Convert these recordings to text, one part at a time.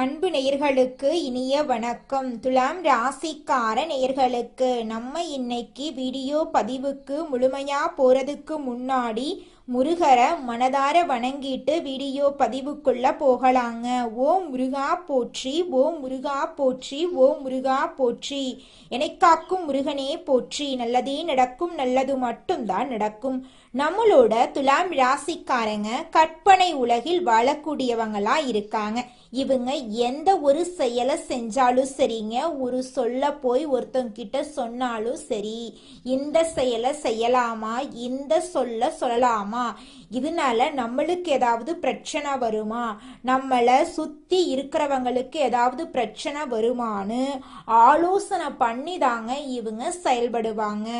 அன்பு நேயர்களுக்கு இனிய வணக்கம். துலாம் ராசிக்கார நேயர்களுக்கு நம்ம இன்னைக்கு வீடியோ பதிவுக்கு முழுமையா போறதுக்கு முன்னாடி முருகரை மனதார வணங்கிட்டு வீடியோ பதிவுக்குள்ள போகலாங்க. ஓம் முருகா போற்றி, ஓம் முருகா போற்றி, ஓம் முருகா போற்றி. காக்கும் முருகனே போற்றி. நல்லதே நடக்கும், நல்லது மட்டும்தான் நடக்கும். நம்மளோட துலாம் ராசிக்காரங்க கற்பனை உலகில் வாழக்கூடியவங்களா இருக்காங்க. இவங்க எந்த ஒரு செயலை செஞ்சாலும் சரிங்க, ஒரு சொல்ல போய் ஒருத்தங்கிட்ட சொன்னாலும் சரி, இந்த செயலை செய்யலாமா, இந்த சொல்ல சொல்லலாமா, இதனால நம்மளுக்கு ஏதாவது பிரச்சனை வருமா, நம்மளை சுத்தி இருக்கிறவங்களுக்கு ஏதாவது பிரச்சனை வருமானு ஆலோசனை பண்ணி தாங்க இவங்க செயல்படுவாங்க.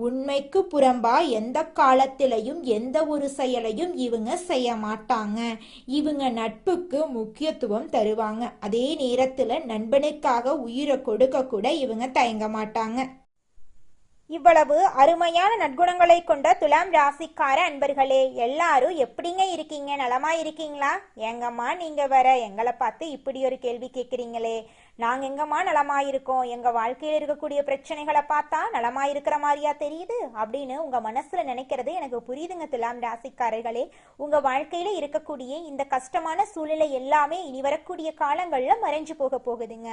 உண்மைக்கு புறம்பா எந்த காலத்திலையும் எந்த ஒரு செயலையும் இவங்க செய்ய மாட்டாங்க. இவங்க நட்புக்கு முக்கியத்துவம் தருவாங்க. அதே நேரத்துல நண்பனுக்காக உயிரை கொடுக்க கூட இவங்க தயங்க மாட்டாங்க. இவ்வளவு அருமையான நற்குணங்களை கொண்ட துலாம் ராசிக்கார அன்பர்களே, எல்லாரும் எப்படிங்க இருக்கீங்க? நலமா இருக்கீங்களா? எங்கம்மா நீங்க வர எங்களை பார்த்து இப்படி ஒரு கேள்வி கேட்குறீங்களே? நாங்க எங்கம்மா நலமா இருக்கோம், எங்க வாழ்க்கையில் இருக்கக்கூடிய பிரச்சனைகளை பார்த்தா நலமா இருக்கிற மாதிரியா தெரியுது அப்படின்னு உங்க மனசுல நினைக்கிறது எனக்கு புரியுதுங்க. துலாம் ராசிக்காரர்களே, உங்க வாழ்க்கையில இருக்கக்கூடிய இந்த கஷ்டமான சூழ்நிலை எல்லாமே இனி வரக்கூடிய காலங்கள்ல மறைஞ்சு போக போகுதுங்க.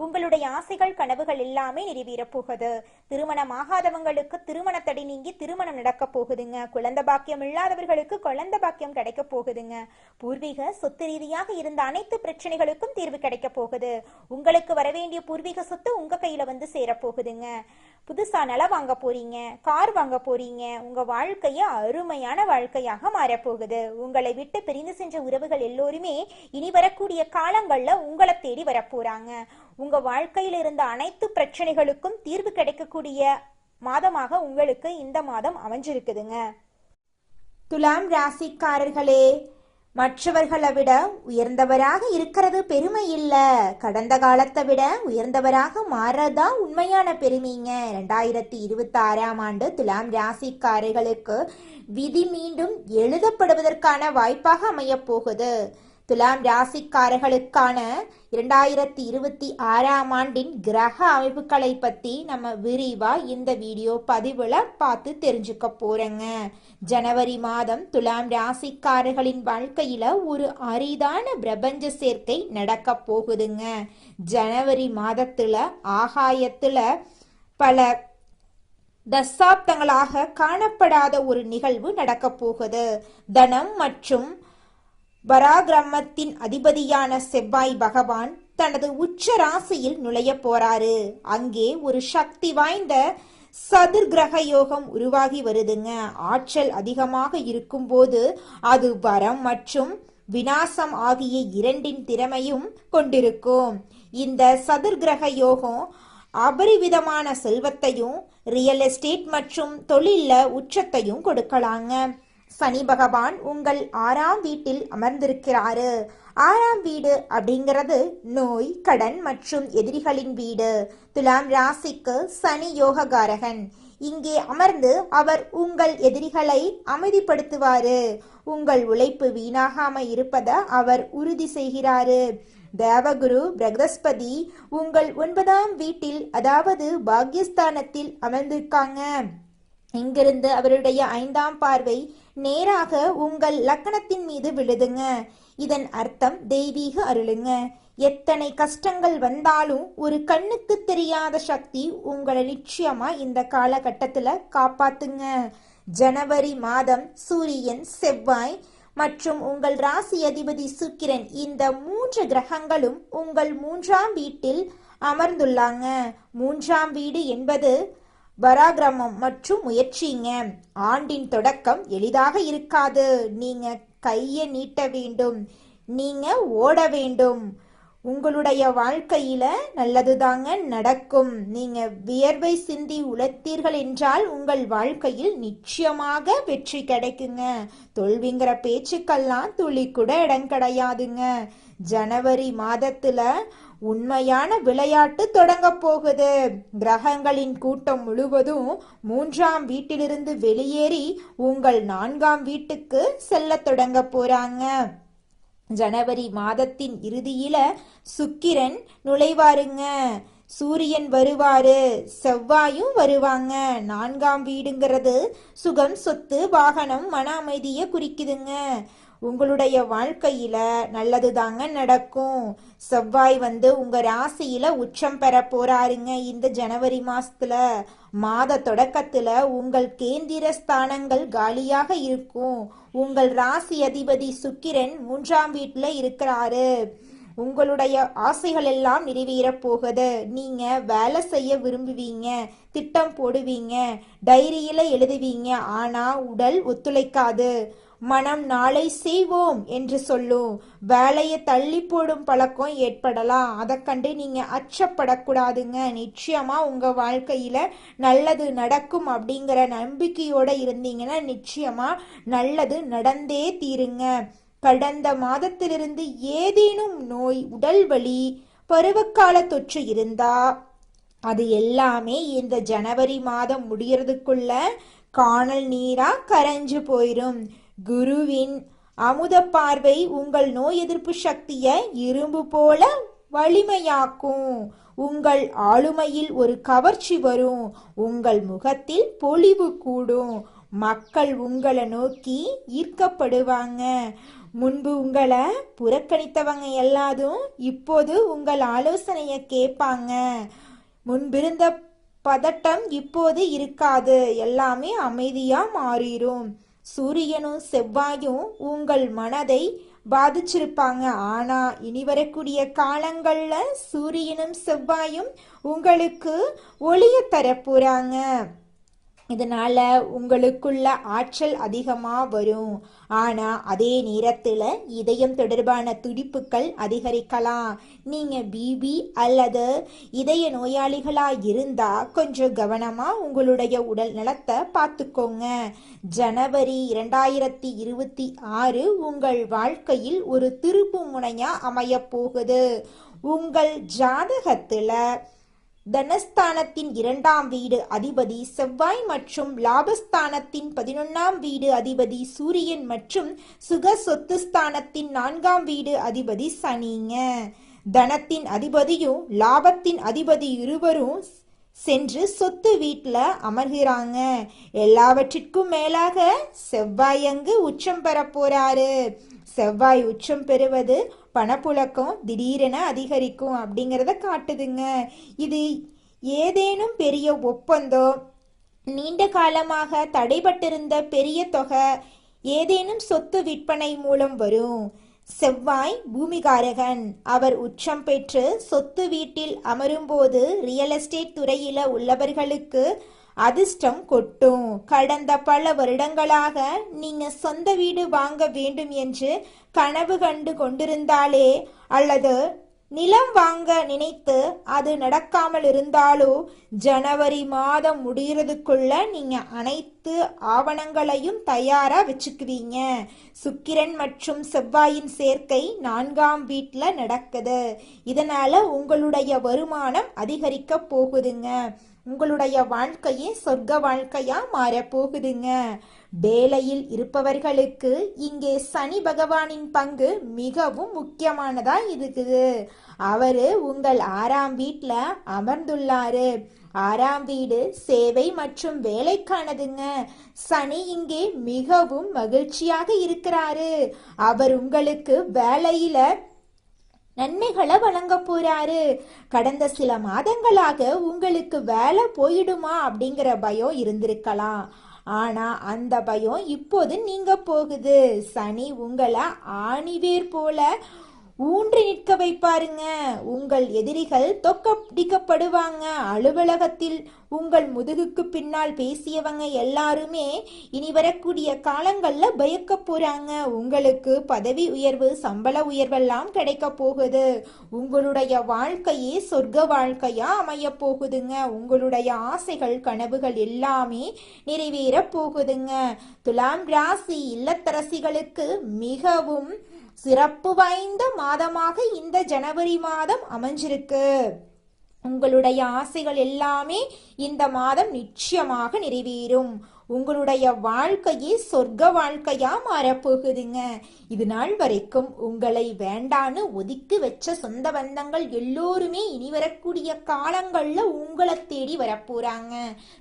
உங்களுடைய ஆசைகள் கனவுகள் எல்லாமே நிறைவேற போகுது. திருமணமாகாதவங்களுக்கு திருமண தடை நீங்கி திருமணம் நடக்க போகுதுங்க. குழந்தை பாக்கியம் இல்லாதவர்களுக்கு குழந்தை பாக்கியம் கிடைக்க போகுதுங்க. பூர்வீக சொத்து ரீதியாக இருந்த அனைத்து பிரச்சனைகளுக்கும் தீர்வு கிடைக்க போகுது. உங்களுக்கு வரவேண்டிய பூர்வீக சொத்து உங்க கையில வந்து சேரப்போகுதுங்க. புதுசா நிலம் வாங்க போறீங்க, கார் வாங்க போறீங்க. உங்க வாழ்க்கைய அருமையான வாழ்க்கையாக மாறப்போகுது. உங்களை விட்டு பிரிந்து சென்ற உறவுகள் எல்லோருமே இனி வரக்கூடிய காலங்கள்ல உங்களை தேடி வரப்போறாங்க. உங்க வாழ்க்கையில இருந்த அனைத்து பிரச்சனைகளுக்கும் தீர்வு கிடைக்கக்கூடிய மாதமாக உங்களுக்கு இந்த மாதம் அமைஞ்சிருக்குதுங்க. துலாம் ராசிக்காரர்களே, மற்றவர்களை விட உயர்ந்தவராக இருக்கிறது பெருமை இல்ல, கடந்த காலத்தை விட உயர்ந்தவராக மாறதான் உண்மையான பெருமைங்க. 2026ஆம் ஆண்டு துலாம் ராசிக்காரர்களுக்கு விதி மீண்டும் எழுதப்படுவதற்கான வாய்ப்பாக அமைய போகுது. துலாம் ராசிக்காரர்களுக்கான 2026ஆம் ஆண்டின் கிரக அமைப்புகளை பத்தி நம்ம விரிவா இந்த வீடியோ பதிவுல பார்த்து தெரிஞ்சுக்க போறேங்க. ஜனவரி மாதம் துலாம் ராசிக்காரர்களின் வாழ்க்கையில ஒரு அரிதான பிரபஞ்ச சேர்க்கை நடக்க போகுதுங்க. ஜனவரி மாதத்துல ஆகாயத்துல பல தசாப்தங்களாக காணப்படாத ஒரு நிகழ்வு நடக்க போகுது. தனம் மற்றும் பராக்கிரமத்தின் அதிபதியான செவ்வாய் பகவான் தனது உச்ச ராசியில் நுழைய போறாரு. அங்கே ஒரு சக்தி வாய்ந்த சதுர்கிரக யோகம் உருவாகி வருதுங்க. ஆற்றல் அதிகமாக இருக்கும் போது அது வரம் மற்றும் விநாசம் ஆகிய இரண்டின் திறமையும் கொண்டிருக்கும். இந்த சதுர்கிரக யோகம் அபரிவிதமான செல்வத்தையும் ரியல் எஸ்டேட் மற்றும் தொழில உச்சத்தையும் கொடுக்கலாங்க. சனி பகவான் உங்கள் 6ஆம் வீட்டில் அமர்ந்திருக்கிறாரு. 6ஆம் வீடு அப்படிங்கிறது நோய், கடன் மற்றும் எதிரிகளின் வீடு. துலாம் ராசிக்கு சனி யோககாரகன். இங்கே அமர்ந்து அவர் உங்கள் எதிரிகளை அமைதிப்படுத்துவாரு. உங்கள் உழைப்பு வீணாகாம இருப்பதை அவர் உறுதி செய்கிறாரு. தேவகுரு பிரகஸ்பதி உங்கள் 9ஆம் வீட்டில் அதாவது பாக்யஸ்தானத்தில் அமர்ந்திருக்காங்க. இங்கிருந்து அவருடைய 5ஆம் பார்வை நேராக உங்கள் லக்கணத்தின் மீது விழுதுங்க. இதன் அர்த்தம் தெய்வீக அருளுங்க. எத்தனை கஷ்டங்கள் வந்தாலும் ஒரு கண்ணுக்கு தெரியாத சக்தி உங்களை நிச்சயமா இந்த காலகட்டத்துல காப்பாத்துங்க. ஜனவரி மாதம் சூரியன், செவ்வாய் மற்றும் உங்கள் ராசி அதிபதி சுக்கிரன் இந்த 3 கிரகங்களும் உங்கள் 3ஆம் வீட்டில் அமர்ந்துள்ளாங்க. 3ஆம் வீடு என்பது பராக்கிரமம் மற்றும் முயற்சிங்க. ஆண்டின் தொடக்கம் எளிதாக இருக்காது. நீங்க கையை நீட்ட வேண்டும், நீங்க ஓட வேண்டும். உங்களுடைய வாழ்க்கையில நல்லதுதாங்க நடக்கும். நீங்க வியர்வை சிந்தி உழைத்தீர்கள் என்றால் உங்கள் வாழ்க்கையில் நிச்சயமாக வெற்றி கிடைக்குங்க. தோல்விங்கிற பேச்சுக்கெல்லாம் துளி கூட இடம் கிடையாதுங்க. ஜனவரி மாதத்துல உண்மையான விளையாட்டு தொடங்க போகுது. கிரகங்களின் கூட்டம் முழுவதும் 3ஆம் வீட்டிலிருந்து வெளியேறி உங்கள் 4ஆம் வீட்டுக்கு செல்ல தொடங்க போறாங்க. ஜனவரி மாதத்தின் இறுதியில சுக்கிரன் நுழைவாருங்க. சூரியன் வருவாரு, செவ்வாயும் வருவாங்க. 4ஆம் வீடுங்கிறது சுகம், சொத்து, வாகனம், மன அமைதியை குறிக்குதுங்க. உங்களுடைய வாழ்க்கையில நல்லது தாங்க நடக்கும். செவ்வாய் உங்க ராசியில உச்சம் பெற போறாருங்க இந்த ஜனவரி மாசத்துல. மாத தொடக்கத்துல உங்கள் கேந்திர ஸ்தானங்கள் காலியாக இருக்கும். உங்கள் ராசி அதிபதி சுக்கிரன் 3ஆம் வீட்டுல இருக்கிறாரு. உங்களுடைய ஆசைகள் எல்லாம் நிறைவேற போகுது. நீங்க வேலை செய்ய விரும்புவீங்க, திட்டம் போடுவீங்க, டைரியில எழுதுவீங்க. ஆனா உடல் ஒத்துழைக்காது. மனம் நாளை செய்வோம் என்று சொல்லும். வேலையை தள்ளி போடும் பழக்கம் ஏற்படலாம். அதை கண்டு நீங்க அச்சப்படக்கூடாதுங்க. நிச்சயமா உங்க வாழ்க்கையில நல்லது நடக்கும் அப்படிங்கிற நம்பிக்கையோட இருந்தீங்கன்னா நிச்சயமா நல்லது நடந்தே தீருங்க. கடந்த மாதத்திலிருந்து ஏதேனும் நோய், உடல் வலி, பருவகால தொற்று இருந்தா அது எல்லாமே இந்த ஜனவரி மாதம் முடியறதுக்குள்ள காணல் நீரா கரைஞ்சு போயிரும். குருவின் அமுத பார்வை உங்கள் நோய் எதிர்ப்பு சக்தியை இரும்பு போல வலிமையாக்கும். உங்கள் ஆளுமையில் ஒரு கவர்ச்சி வரும். உங்கள் முகத்தில் பொலிவு கூடும். மக்கள் உங்களை நோக்கி ஈர்க்கப்படுவாங்க. முன்பு உங்களை புறக்கணித்தவங்க எல்லாரும் இப்போது உங்கள் ஆலோசனையை கேட்பாங்க. முன்பிருந்த பதட்டம் இப்போது இருக்காது. எல்லாமே அமைதியா மாறிடும். சூரியனும் செவ்வாயும் உங்கள் மனதை பாதிச்சிருப்பாங்க. ஆனா இனி வரக்கூடிய காலங்கள்ல சூரியனும் செவ்வாயும் உங்களுக்கு ஒளிய தரப்போறாங்க. இதனால உங்களுக்குள்ள ஆற்றல் அதிகமா வரும். ஆனா அதே நேரத்துல இதயம் தொடர்பான துடிப்புகள் அதிகரிக்கலாம். நீங்க பிபி அல்லது இதய நோயாளிகளா இருந்தா கொஞ்சம் கவனமா உங்களுடைய உடல் நலத்தை பார்த்துக்கோங்க. ஜனவரி 2026 உங்கள் வாழ்க்கையில் ஒரு திருப்பு முனையா அமைய போகுது. உங்கள் ஜாதகத்துல தனஸ்தானத்தின் 2ஆம் வீடு அதிபதி செவ்வாய் மற்றும் லாபஸ்தானத்தின் 11ஆம் வீடு அதிபதி சூரியன் மற்றும் சுக சொத்து ஸ்தானத்தின் 4ஆம் வீடு அதிபதி சனிங்க. தனத்தின் அதிபதியும் லாபத்தின் அதிபதி இருவரும் சென்று சொத்து வீட்டுல அமர்கிறாங்க. எல்லாவற்றிற்கும் மேலாக செவ்வாய் அங்கு உச்சம் பெற போறாரு. செவ்வாய் உச்சம் பெறுவது பணப்புழக்கம் திடீரென அதிகரிக்கும் அப்படிங்கிறத காட்டுதுங்க. இது ஏதேனும் பெரிய ஒப்பந்தம், நீண்ட காலமாக தடைபட்டிருந்த பெரிய தொகை, ஏதேனும் சொத்து விற்பனை மூலம் வரும். செவ்வாய் பூமிகாரகன். அவர் உச்சம் பெற்று சொத்து வீட்டில் அமரும்போது ரியல் எஸ்டேட் துறையில உள்ளவர்களுக்கு அதிர்ஷ்டம் கொட்டும். கடந்த பல வருடங்களாக நீங்க சொந்த வீடு வாங்க வேண்டும் என்று கனவு கண்டு கொண்டிருந்தாலே அல்லது நிலம் வாங்க நினைத்து அது நடக்காமல் இருந்தாலோ ஜனவரி மாதம் முடிகிறதுக்குள்ள நீங்க அனைத்து ஆவணங்களையும் தயாரா வச்சுக்குவீங்க. சுக்கிரன் மற்றும் செவ்வாயின் சேர்க்கை 4ஆம் வீட்டுல நடக்குது. இதனால உங்களுடைய வருமானம் அதிகரிக்க போகுதுங்க. உங்களுடைய வாழ்க்கையே சொர்க்க வாழ்க்கையா மாறப்போகுதுங்க. வேலையில் இருப்பவர்களுக்கு இங்கே சனி பகவானின் பங்கு மிகவும் முக்கியமானதா இருக்குது. அவரு உங்கள் 6ஆம் வீட்டுல அமர்ந்துள்ளாரு. 6ஆம் வீடு சேவை மற்றும் வேலைக்கானதுங்க. சனி இங்கே மிகவும் மகிழ்ச்சியாக இருக்கிறாரு. அவர் உங்களுக்கு வேலையில நன்மைகளை வழங்க போறாரு. கடந்த சில மாதங்களாக உங்களுக்கு வேலை போயிடுமா அப்படிங்கிற பயம் இருந்திருக்கலாம். ஆனா அந்த பயம் இப்போது நீங்க போகுது. சனி உங்களை ஆணிவேர் போல ஊன்றி நிற்க வைப்பாருங்க. உங்கள் எதிரிகள் தொக்கடிக்கப்படுவாங்க. அலுவலகத்தில் உங்கள் முதுகுக்கு பின்னால் பேசியவங்க எல்லாருமே இனி வரக்கூடிய காலங்கள்ல பயக்க போறாங்க. உங்களுக்கு பதவி உயர்வு, சம்பள உயர்வெல்லாம் கிடைக்க போகுது. உங்களுடைய வாழ்க்கையே சொர்க்க வாழ்க்கையா அமைய போகுதுங்க. உங்களுடைய ஆசைகள், கனவுகள் எல்லாமே நிறைவேற போகுதுங்க. துலாம் ராசி இல்லத்தரசிகளுக்கு மிகவும் சிறப்பு வாய்ந்த மாதமாக இந்த ஜனவரி மாதம் அமைஞ்சிருக்கு. உங்களுடைய ஆசைகள் எல்லாமே இந்த மாதம் நிச்சயமாக நிறைவேறும். உங்களுடைய வாழ்க்கையே சொர்க்க வாழ்க்கையா மாறப்போகுதுங்க. இது நாள் வரைக்கும் உங்களை வேண்டான்னு ஒதுக்கி வச்ச சொந்த பந்தங்கள் எல்லோருமே இனி வரக்கூடிய காலங்கள்ல உங்களை தேடி வரப்போறாங்க.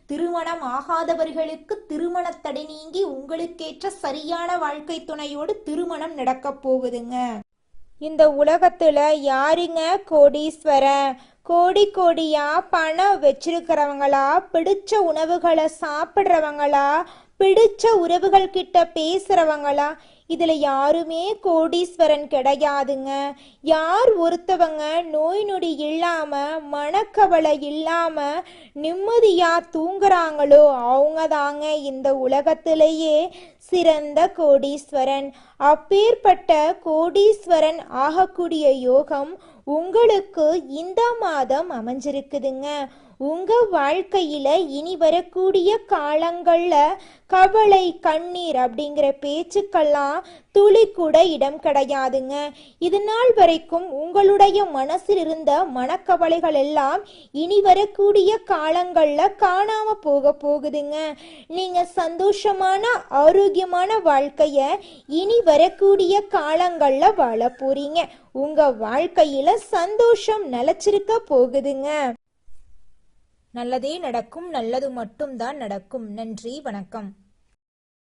திருமணம் ஆகாதவர்களுக்கு திருமண தடை நீங்கி உங்களுக்கேற்ற சரியான வாழ்க்கை துணையோடு திருமணம் நடக்க போகுதுங்க. இந்த உலகத்துல யாருங்க கோடீஸ்வரன்? கோடி கோடியா பணம் வச்சிருக்கிறவங்களா, பிடிச்ச உணவுகளை சாப்பிட்றவங்களா, பிடிச்ச உறவுகள் கிட்ட பேசுறவங்களா? இதுல யாருமே கோடீஸ்வரன் கிடையாதுங்க. யார் ஒருத்தவங்க நோய் நொடி இல்லாம மனக்கவலை இல்லாம நிம்மதியா தூங்குறாங்களோ அவங்க தாங்க இந்த உலகத்திலேயே சிறந்த கோடீஸ்வரன். அப்பேற்பட்ட கோடீஸ்வரன் ஆகக்கூடிய யோகம் உங்களுக்கு இந்த மாதம் அமைஞ்சிருக்குதுங்க. உங்க வாழ்க்கையில இனி வரக்கூடிய காலங்கள்ல கவலை கண்ணீர் அப்படிங்கிற பேச்சுக்கெல்லாம் துளி கூட இடம் கிடையாதுங்க. இது நாள் வரைக்கும் உங்களுடைய மனசில் இருந்த மனக்கவலைகள் எல்லாம் இனி வரக்கூடிய காலங்கள்ல காணாம போகுதுங்க. நீங்க சந்தோஷமான ஆரோக்கியமான வாழ்க்கைய இனி வரக்கூடிய காலங்கள்ல வாழ போறீங்க. உங்க வாழ்க்கையில சந்தோஷம் நிலைச்சிருக்க போகுதுங்க. நல்லதே நடக்கும், நல்லது மட்டும்தான் நடக்கும். நன்றி, வணக்கம்.